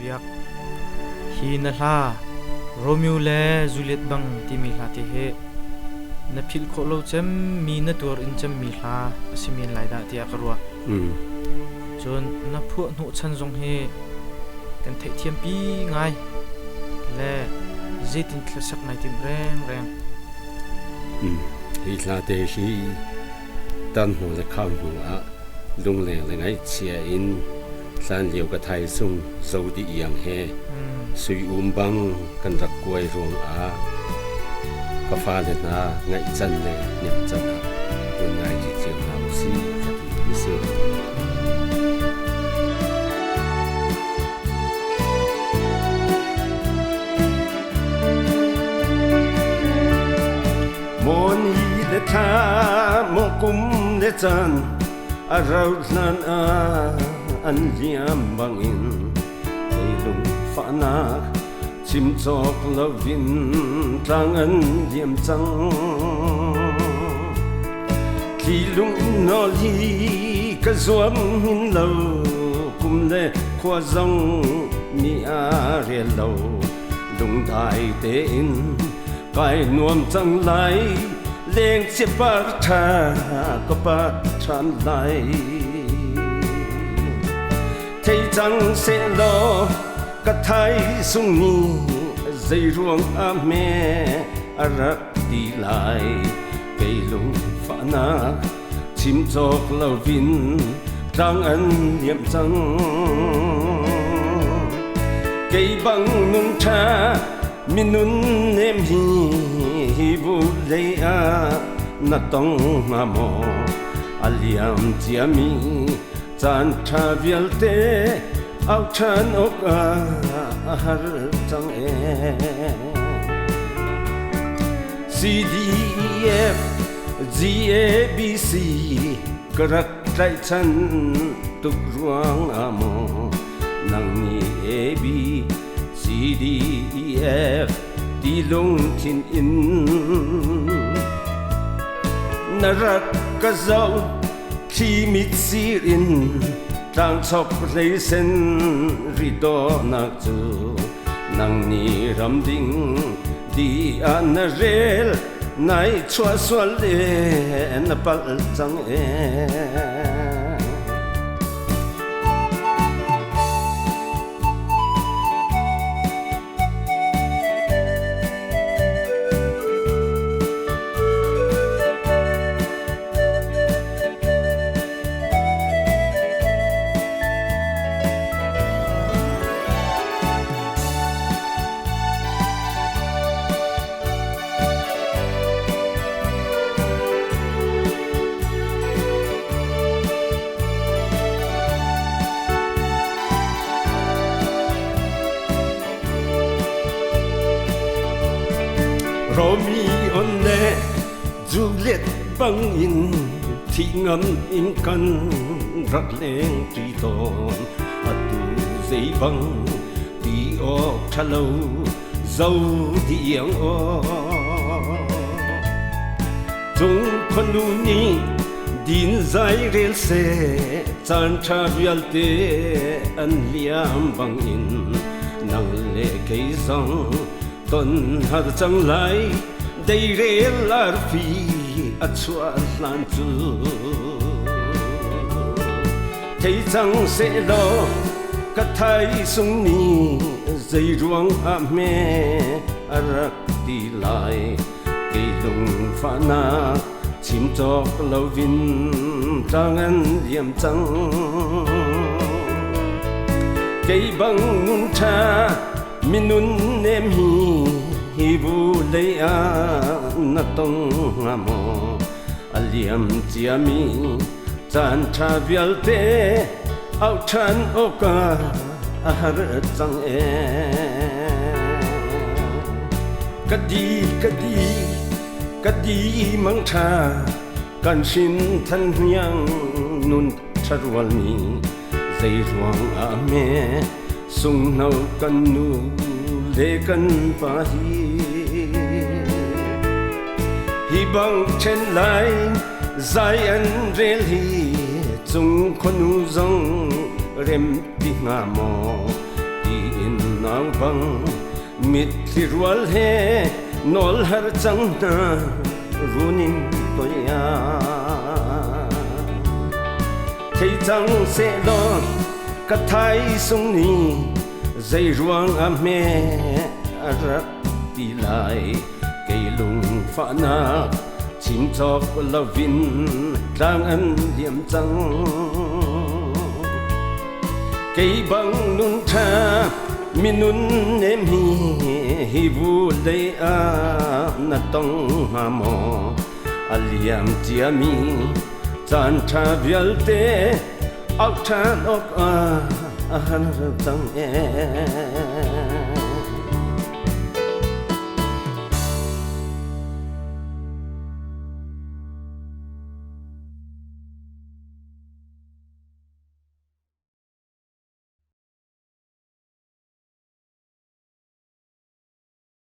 biak hi na hla Romeo le Juliet bang ti mi hla ti he na phil kho lo chem mi na tur in chem mi hla asimin lai da ti akarwa chon na phu nu chan jong he kan thei thiam pi ngai le zitin thlasak nai tim reng hi hla te hi tan ho le khang hu a lung le ngai chia in san liu ka thai sung zo di yang he sui bang kan rak kuai rong a ka fa le na ngai chan le nyam chan a un ngai ji chiu na si ka ti su moni le tha mo kum le chan a rau nan a an liam bang in ei lung fa na chim chok lo vin tlang an liam chang khi lung no li ka zuam hin lo kum le khwa zong mi a re lo lung dai te in kai nuam chang lai leng che par tha ko pa than lai thei chang se lo ka thai sung ni zai ruang a me arak di lai cây lung fa na chim chok lo vin tang an liam chang cây bang nun tha minun em hi bu le a na tong ma mo aliam chiami chan tha vial te au chan ok a har chang e C D E F G A B C karak trai chan tuk ruang amo nang ni A B C D E F di lung thin in narak ka zau khi mit sir in tang chop lei sen ri do nak chu nang ni ram ding di an rel nai chua swal le na pal chang e Romeo le Juliet bang in thi ngam in kan rak leng tri ton atu zai bang ti o thalo zau di yang o chung khonu ni din zai rel se chan tha vial te an liam bang in nang le kai zong ton har chang lai dei re lar fi a chua lan chu thei chang se lo ka thai sung ni zai ruang a me arak ti lai ke lung fa na chim chok lo vin tang an liam chang cây bang nun tha minun em hi bu le a na tong amo aliam chiami chan tha vial te au chan oka har chang e kadi mang tha kan shin than hyang nun tharwal ni zai ruang a me sung nau kan nu le kan pa hi bang chen lai zai an rel hi chung khonu zong rem pi nga mo in nau bang mit thirwal he nol har chang na runin toya thei chang se lo ka thai sung ni zai ruang a me arat ti lai cây lung pha na chim chóc lovin tlang an liam chang cây băng nun tha minun em hi vu dei a na tong ha mo aliam tia mi chan tha vial te ak than ok a han tang e